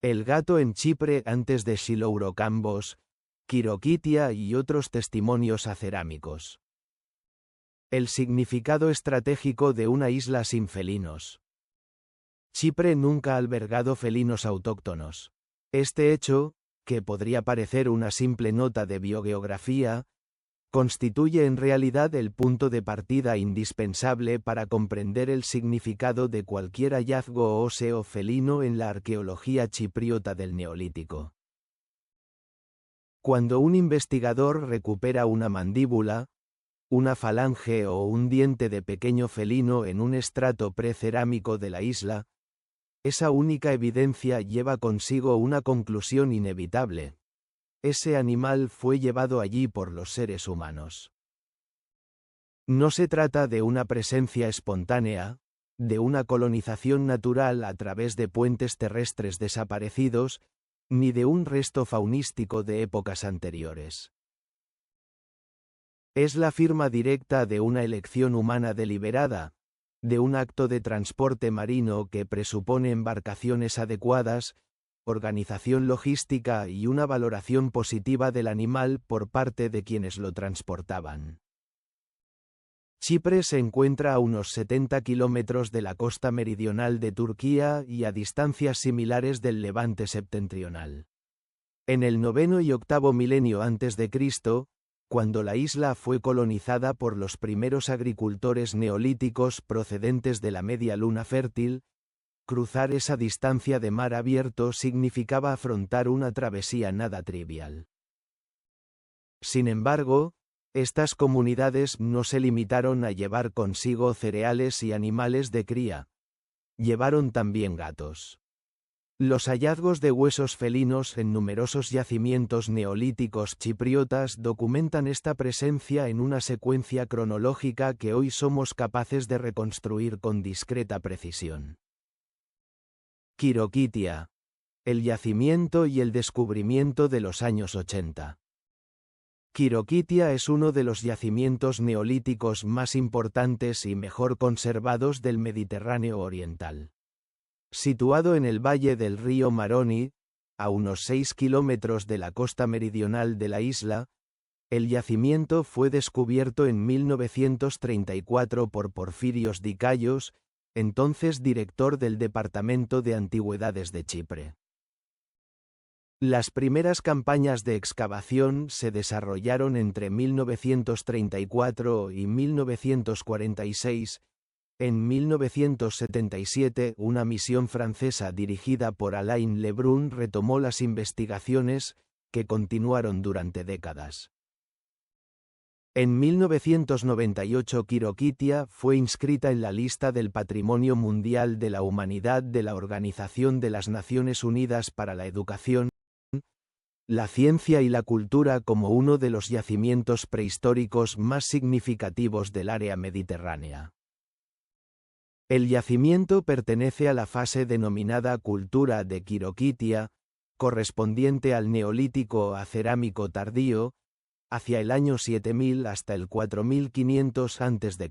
El gato en Chipre antes de Xilourocambos, Quiroquitia y otros testimonios acerámicos. El significado estratégico de una isla sin felinos. Chipre nunca ha albergado felinos autóctonos. Este hecho, que podría parecer una simple nota de biogeografía, constituye en realidad el punto de partida indispensable para comprender el significado de cualquier hallazgo óseo felino en la arqueología chipriota del Neolítico. Cuando un investigador recupera una mandíbula, una falange o un diente de pequeño felino en un estrato precerámico de la isla, esa única evidencia lleva consigo una conclusión inevitable. Ese animal fue llevado allí por los seres humanos. No se trata de una presencia espontánea, de una colonización natural a través de puentes terrestres desaparecidos, ni de un resto faunístico de épocas anteriores. Es la firma directa de una elección humana deliberada, de un acto de transporte marino que presupone embarcaciones adecuadas, organización logística y una valoración positiva del animal por parte de quienes lo transportaban. Chipre se encuentra a unos 70 kilómetros de la costa meridional de Turquía y a distancias similares del Levante septentrional. En el 9º y 8º milenio a.C., cuando la isla fue colonizada por los primeros agricultores neolíticos procedentes de la media luna fértil, cruzar esa distancia de mar abierto significaba afrontar una travesía nada trivial. Sin embargo, estas comunidades no se limitaron a llevar consigo cereales y animales de cría. Llevaron también gatos. Los hallazgos de huesos felinos en numerosos yacimientos neolíticos chipriotas documentan esta presencia en una secuencia cronológica que hoy somos capaces de reconstruir con discreta precisión. Quiroquitia. El yacimiento y el descubrimiento de los años 80. Quiroquitia es uno de los yacimientos neolíticos más importantes y mejor conservados del Mediterráneo oriental. Situado en el valle del río Maroni, a unos 6 kilómetros de la costa meridional de la isla, el yacimiento fue descubierto en 1934 por Porfirios Dikaios, entonces director del Departamento de Antigüedades de Chipre. Las primeras campañas de excavación se desarrollaron entre 1934 y 1946. En 1977, una misión francesa dirigida por Alain Lebrun retomó las investigaciones, que continuaron durante décadas. En 1998 Quiroquitia fue inscrita en la lista del Patrimonio Mundial de la Humanidad de la Organización de las Naciones Unidas para la Educación, la Ciencia y la Cultura como uno de los yacimientos prehistóricos más significativos del área mediterránea. El yacimiento pertenece a la fase denominada Cultura de Quiroquitia, correspondiente al Neolítico a Cerámico tardío, hacia el año 7000 hasta el 4500 a.C.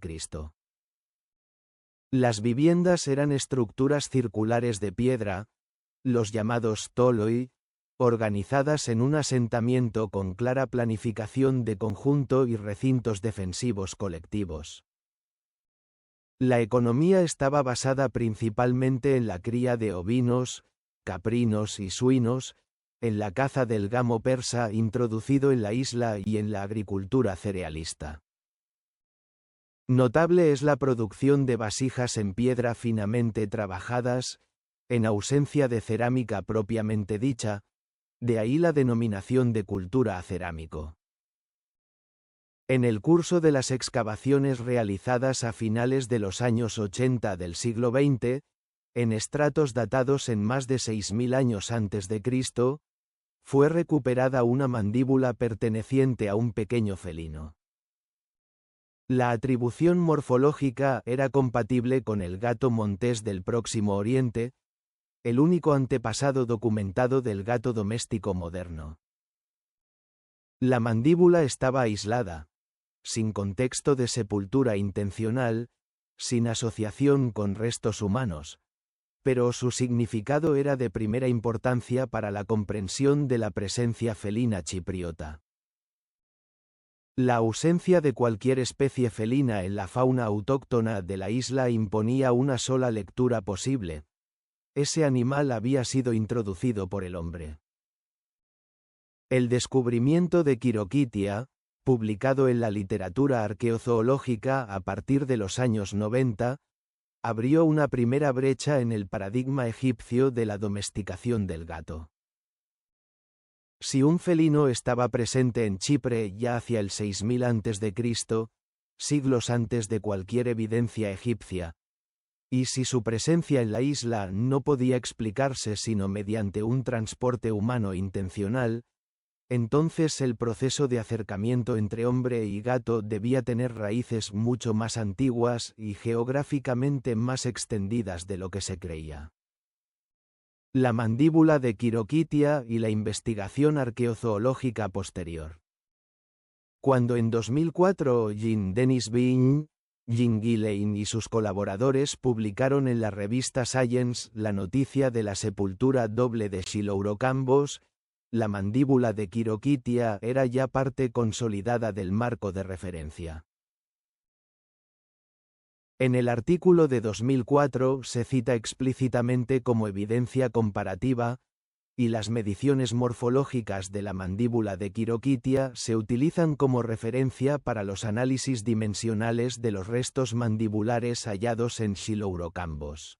Las viviendas eran estructuras circulares de piedra, los llamados toloi, organizadas en un asentamiento con clara planificación de conjunto y recintos defensivos colectivos. La economía estaba basada principalmente en la cría de ovinos, caprinos y suinos, en la caza del gamo persa introducido en la isla y en la agricultura cerealista. Notable es la producción de vasijas en piedra finamente trabajadas, en ausencia de cerámica propiamente dicha, de ahí la denominación de cultura a cerámico. En el curso de las excavaciones realizadas a finales de los años 80 del siglo XX, en estratos datados en más de 6000 años antes de Cristo, fue recuperada una mandíbula perteneciente a un pequeño felino. La atribución morfológica era compatible con el gato montés del Próximo Oriente, el único antepasado documentado del gato doméstico moderno. La mandíbula estaba aislada, sin contexto de sepultura intencional, sin asociación con restos humanos, pero su significado era de primera importancia para la comprensión de la presencia felina chipriota. La ausencia de cualquier especie felina en la fauna autóctona de la isla imponía una sola lectura posible. Ese animal había sido introducido por el hombre. El descubrimiento de Quiroquitia, publicado en la literatura arqueozoológica a partir de los años 90, abrió una primera brecha en el paradigma egipcio de la domesticación del gato. Si un felino estaba presente en Chipre ya hacia el 6000 a.C., siglos antes de cualquier evidencia egipcia, y si su presencia en la isla no podía explicarse sino mediante un transporte humano intencional, entonces el proceso de acercamiento entre hombre y gato debía tener raíces mucho más antiguas y geográficamente más extendidas de lo que se creía. La mandíbula de Quiroquitia y la investigación arqueozoológica posterior. Cuando en 2004 Jean-Denis Vigne, Jean Guillain y sus colaboradores publicaron en la revista Science la noticia de la sepultura doble de Xilourocambos, la mandíbula de Quiroquitia era ya parte consolidada del marco de referencia. En el artículo de 2004 se cita explícitamente como evidencia comparativa, y las mediciones morfológicas de la mandíbula de Quiroquitia se utilizan como referencia para los análisis dimensionales de los restos mandibulares hallados en Xilourocambos.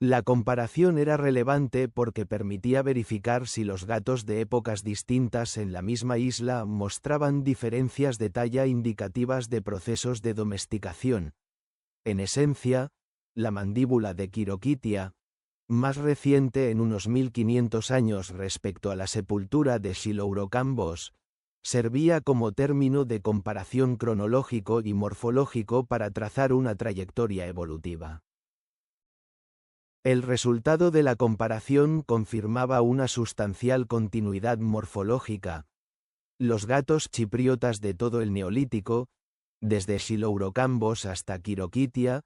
La comparación era relevante porque permitía verificar si los gatos de épocas distintas en la misma isla mostraban diferencias de talla indicativas de procesos de domesticación. En esencia, la mandíbula de Quiroquitia, más reciente en unos 1500 años respecto a la sepultura de Xilourocambos, servía como término de comparación cronológico y morfológico para trazar una trayectoria evolutiva. El resultado de la comparación confirmaba una sustancial continuidad morfológica. Los gatos chipriotas de todo el Neolítico, desde Xilourocambos hasta Quiroquitia,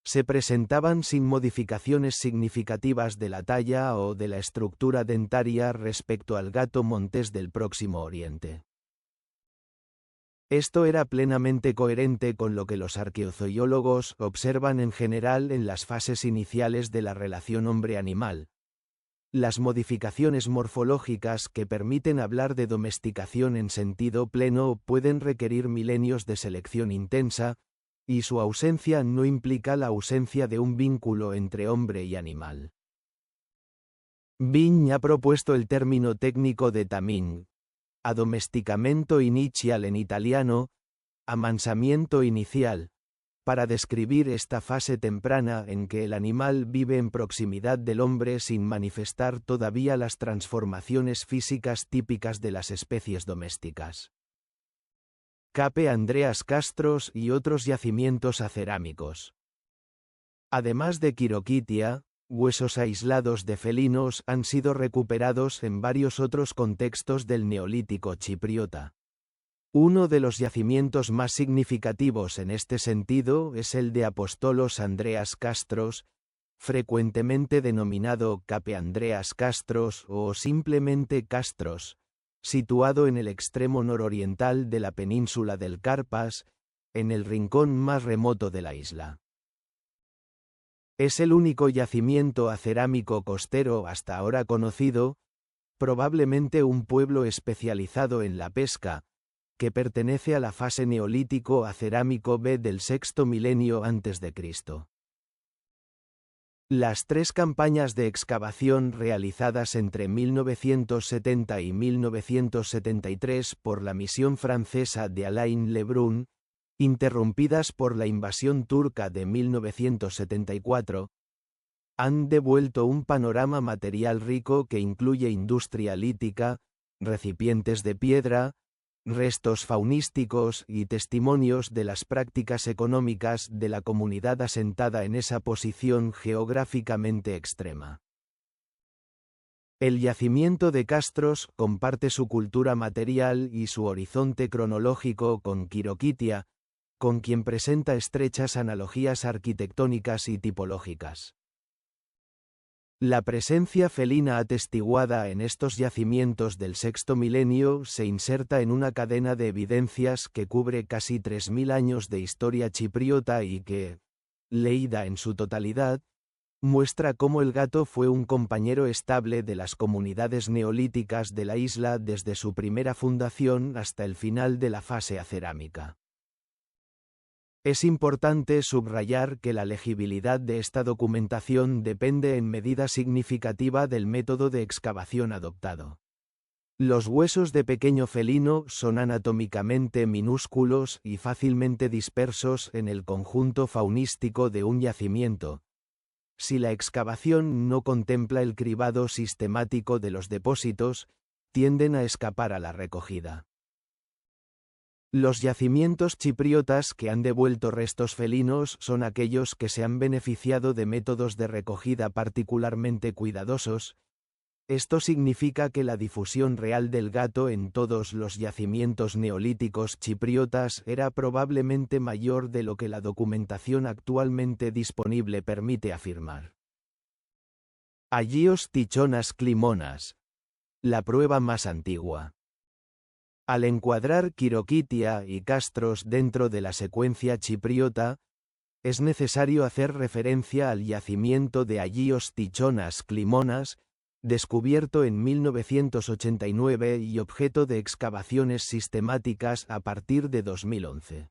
se presentaban sin modificaciones significativas de la talla o de la estructura dentaria respecto al gato montés del Próximo Oriente. Esto era plenamente coherente con lo que los arqueozoólogos observan en general en las fases iniciales de la relación hombre-animal. Las modificaciones morfológicas que permiten hablar de domesticación en sentido pleno pueden requerir milenios de selección intensa, y su ausencia no implica la ausencia de un vínculo entre hombre y animal. Vigne ha propuesto el término técnico de taming, adomesticamento inizial en italiano, amansamiento inicial, para describir esta fase temprana en que el animal vive en proximidad del hombre sin manifestar todavía las transformaciones físicas típicas de las especies domésticas. Cape Andreas Castros y otros yacimientos acerámicos. Además de Quiroquitia, huesos aislados de felinos han sido recuperados en varios otros contextos del Neolítico chipriota. Uno de los yacimientos más significativos en este sentido es el de Apostolos Andreas Castros, frecuentemente denominado Cape Andreas Castros o simplemente Castros, situado en el extremo nororiental de la península del Carpas, en el rincón más remoto de la isla. Es el único yacimiento acerámico costero hasta ahora conocido, probablemente un pueblo especializado en la pesca, que pertenece a la fase neolítico acerámico B del sexto milenio a.C. Las tres campañas de excavación realizadas entre 1970 y 1973 por la misión francesa de Alain Lebrun, interrumpidas por la invasión turca de 1974, han devuelto un panorama material rico que incluye industria lítica, recipientes de piedra, restos faunísticos y testimonios de las prácticas económicas de la comunidad asentada en esa posición geográficamente extrema. El yacimiento de Castros comparte su cultura material y su horizonte cronológico con Quiroquitia, con quien presenta estrechas analogías arquitectónicas y tipológicas. La presencia felina atestiguada en estos yacimientos del sexto milenio se inserta en una cadena de evidencias que cubre casi 3000 años de historia chipriota y que, leída en su totalidad, muestra cómo el gato fue un compañero estable de las comunidades neolíticas de la isla desde su primera fundación hasta el final de la fase acerámica. Es importante subrayar que la legibilidad de esta documentación depende en medida significativa del método de excavación adoptado. Los huesos de pequeño felino son anatómicamente minúsculos y fácilmente dispersos en el conjunto faunístico de un yacimiento. Si la excavación no contempla el cribado sistemático de los depósitos, tienden a escapar a la recogida. Los yacimientos chipriotas que han devuelto restos felinos son aquellos que se han beneficiado de métodos de recogida particularmente cuidadosos. Esto significa que la difusión real del gato en todos los yacimientos neolíticos chipriotas era probablemente mayor de lo que la documentación actualmente disponible permite afirmar. Agios Tichonas Klimonas. La prueba más antigua. Al encuadrar Kirokitia y Castros dentro de la secuencia chipriota, es necesario hacer referencia al yacimiento de Agios Tichonas Klimonas, descubierto en 1989 y objeto de excavaciones sistemáticas a partir de 2011.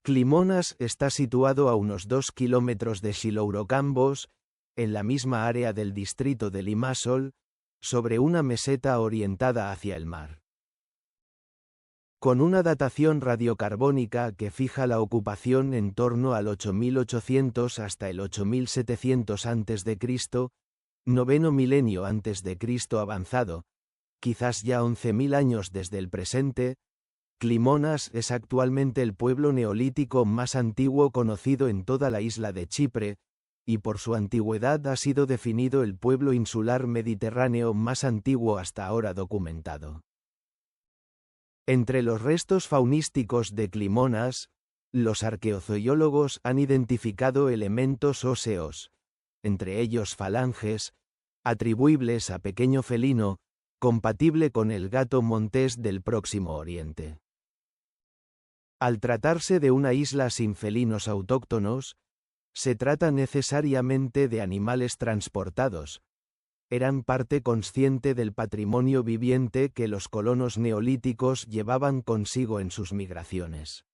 Klimonas está situado a unos 2 kilómetros de Xilourocambos, en la misma área del distrito de Limassol, sobre una meseta orientada hacia el mar. Con una datación radiocarbónica que fija la ocupación en torno al 8800 hasta el 8700 a.C., noveno milenio antes de Cristo avanzado, quizás ya 11.000 años desde el presente, Klimonas es actualmente el pueblo neolítico más antiguo conocido en toda la isla de Chipre, y por su antigüedad ha sido definido el pueblo insular mediterráneo más antiguo hasta ahora documentado. Entre los restos faunísticos de Klimonas, los arqueozoólogos han identificado elementos óseos, entre ellos falanges, atribuibles a pequeño felino, compatible con el gato montés del Próximo Oriente. Al tratarse de una isla sin felinos autóctonos, se trata necesariamente de animales transportados. Eran parte consciente del patrimonio viviente que los colonos neolíticos llevaban consigo en sus migraciones.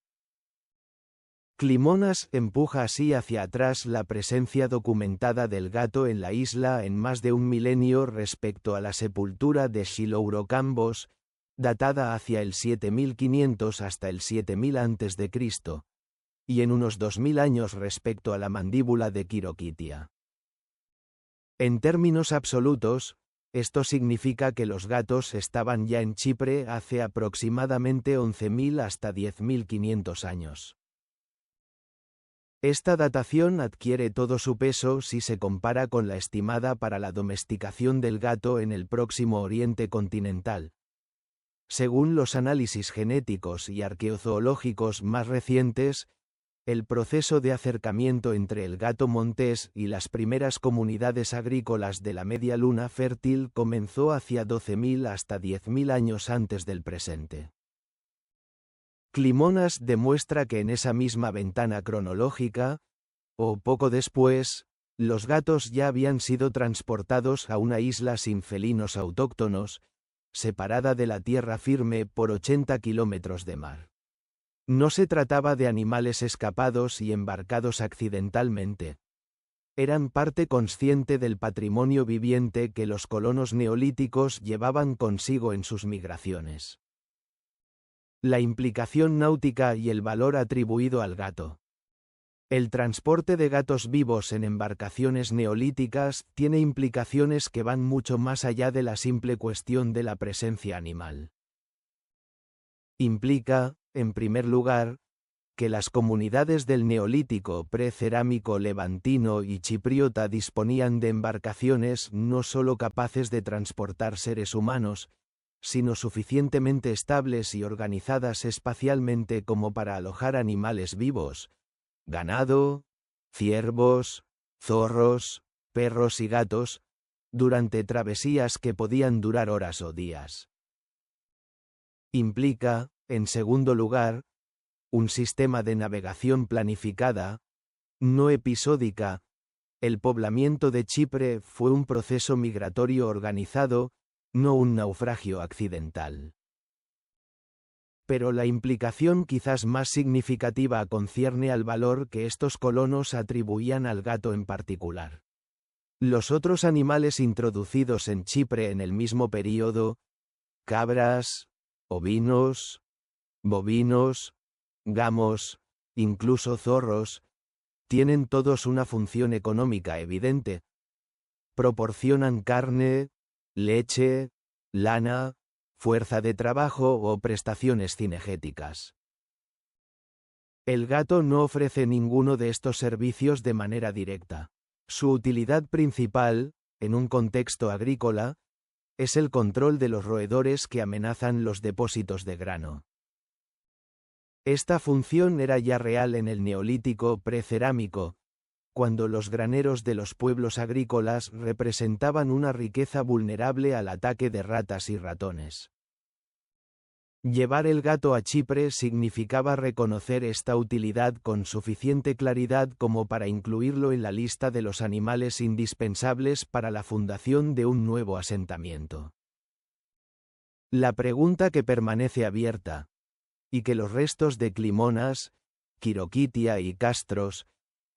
Klimonas empuja así hacia atrás la presencia documentada del gato en la isla en más de un milenio respecto a la sepultura de Xilourocambos, datada hacia el 7500 hasta el 7000 a.C., y en unos 2000 años respecto a la mandíbula de Kirokitia. En términos absolutos, esto significa que los gatos estaban ya en Chipre hace aproximadamente 11.000 hasta 10.500 años. Esta datación adquiere todo su peso si se compara con la estimada para la domesticación del gato en el Próximo Oriente continental. Según los análisis genéticos y arqueozoológicos más recientes, el proceso de acercamiento entre el gato montés y las primeras comunidades agrícolas de la media luna fértil comenzó hacia 12.000 hasta 10.000 años antes del presente. Klimonas demuestra que en esa misma ventana cronológica, o poco después, los gatos ya habían sido transportados a una isla sin felinos autóctonos, separada de la tierra firme por 80 kilómetros de mar. No se trataba de animales escapados y embarcados accidentalmente. Eran parte consciente del patrimonio viviente que los colonos neolíticos llevaban consigo en sus migraciones. La implicación náutica y el valor atribuido al gato. El transporte de gatos vivos en embarcaciones neolíticas tiene implicaciones que van mucho más allá de la simple cuestión de la presencia animal. Implica, en primer lugar, que las comunidades del Neolítico precerámico levantino y chipriota disponían de embarcaciones no solo capaces de transportar seres humanos, sino suficientemente estables y organizadas espacialmente como para alojar animales vivos, ganado, ciervos, zorros, perros y gatos, durante travesías que podían durar horas o días. Implica, en segundo lugar, un sistema de navegación planificada, no episódica. El poblamiento de Chipre fue un proceso migratorio organizado, no un naufragio accidental. Pero la implicación quizás más significativa concierne al valor que estos colonos atribuían al gato en particular. Los otros animales introducidos en Chipre en el mismo período, cabras, ovinos, bovinos, gamos, incluso zorros, tienen todos una función económica evidente. Proporcionan carne, leche, lana, fuerza de trabajo o prestaciones cinegéticas. El gato no ofrece ninguno de estos servicios de manera directa. Su utilidad principal, en un contexto agrícola, es el control de los roedores que amenazan los depósitos de grano. Esta función era ya real en el Neolítico precerámico, cuando los graneros de los pueblos agrícolas representaban una riqueza vulnerable al ataque de ratas y ratones. Llevar el gato a Chipre significaba reconocer esta utilidad con suficiente claridad como para incluirlo en la lista de los animales indispensables para la fundación de un nuevo asentamiento. La pregunta que permanece abierta, y que los restos de Climonas, Quiroquitia y Castros,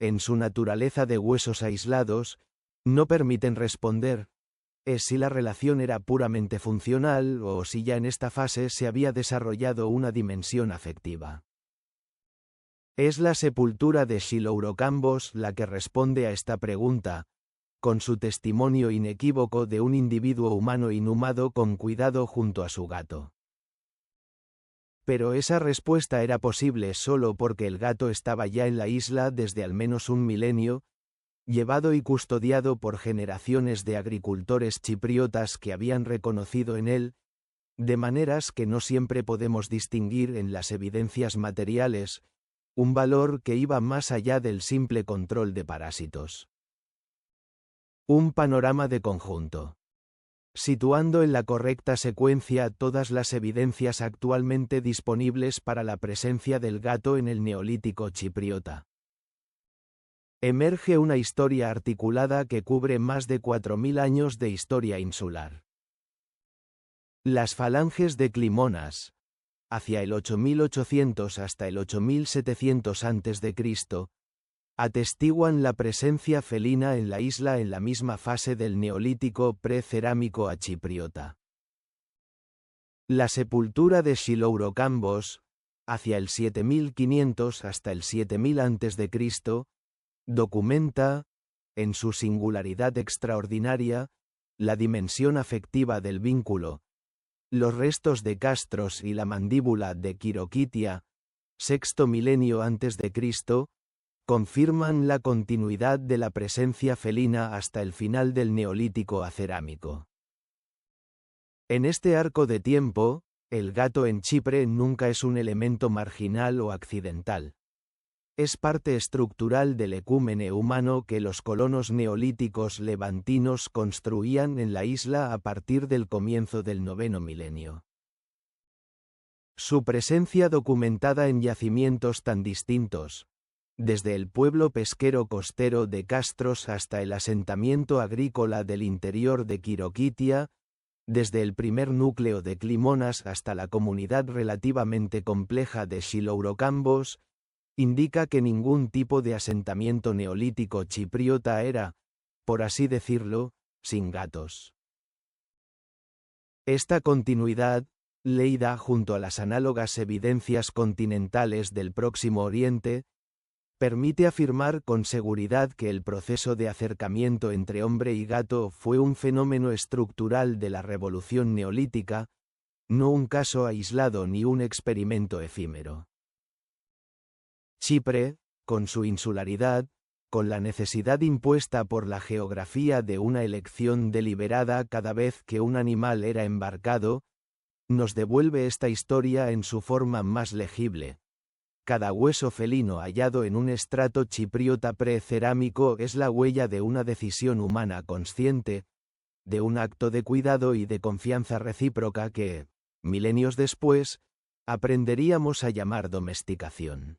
en su naturaleza de huesos aislados, no permiten responder, es si la relación era puramente funcional o si ya en esta fase se había desarrollado una dimensión afectiva. Es la sepultura de Xilourocambos la que responde a esta pregunta, con su testimonio inequívoco de un individuo humano inhumado con cuidado junto a su gato. Pero esa respuesta era posible solo porque el gato estaba ya en la isla desde al menos un milenio, llevado y custodiado por generaciones de agricultores chipriotas que habían reconocido en él, de maneras que no siempre podemos distinguir en las evidencias materiales, un valor que iba más allá del simple control de parásitos. Un panorama de conjunto. Situando en la correcta secuencia todas las evidencias actualmente disponibles para la presencia del gato en el Neolítico chipriota. Emerge una historia articulada que cubre más de 4000 años de historia insular. Las falanges de Climonas, hacia el 8800 hasta el 8700 a.C., atestiguan la presencia felina en la isla en la misma fase del Neolítico precerámico a chipriota. La sepultura de Xilourocambos, hacia el 7500 hasta el 7000 a.C., documenta, en su singularidad extraordinaria, la dimensión afectiva del vínculo. Los restos de Castros y la mandíbula de Quiroquitia, sexto milenio antes de Cristo, confirman la continuidad de la presencia felina hasta el final del Neolítico acerámico. En este arco de tiempo, el gato en Chipre nunca es un elemento marginal o accidental. Es parte estructural del ecúmene humano que los colonos neolíticos levantinos construían en la isla a partir del comienzo del noveno milenio. Su presencia documentada en yacimientos tan distintos, desde el pueblo pesquero costero de Castros hasta el asentamiento agrícola del interior de Quiroquitia, desde el primer núcleo de Climonas hasta la comunidad relativamente compleja de Xilourocambos, indica que ningún tipo de asentamiento neolítico chipriota era, por así decirlo, sin gatos. Esta continuidad, leída junto a las análogas evidencias continentales del Próximo Oriente, permite afirmar con seguridad que el proceso de acercamiento entre hombre y gato fue un fenómeno estructural de la revolución neolítica, no un caso aislado ni un experimento efímero. Chipre, con su insularidad, con la necesidad impuesta por la geografía de una elección deliberada cada vez que un animal era embarcado, nos devuelve esta historia en su forma más legible, Cada hueso felino hallado en un estrato chipriota precerámico es la huella de una decisión humana consciente, de un acto de cuidado y de confianza recíproca que, milenios después, aprenderíamos a llamar domesticación.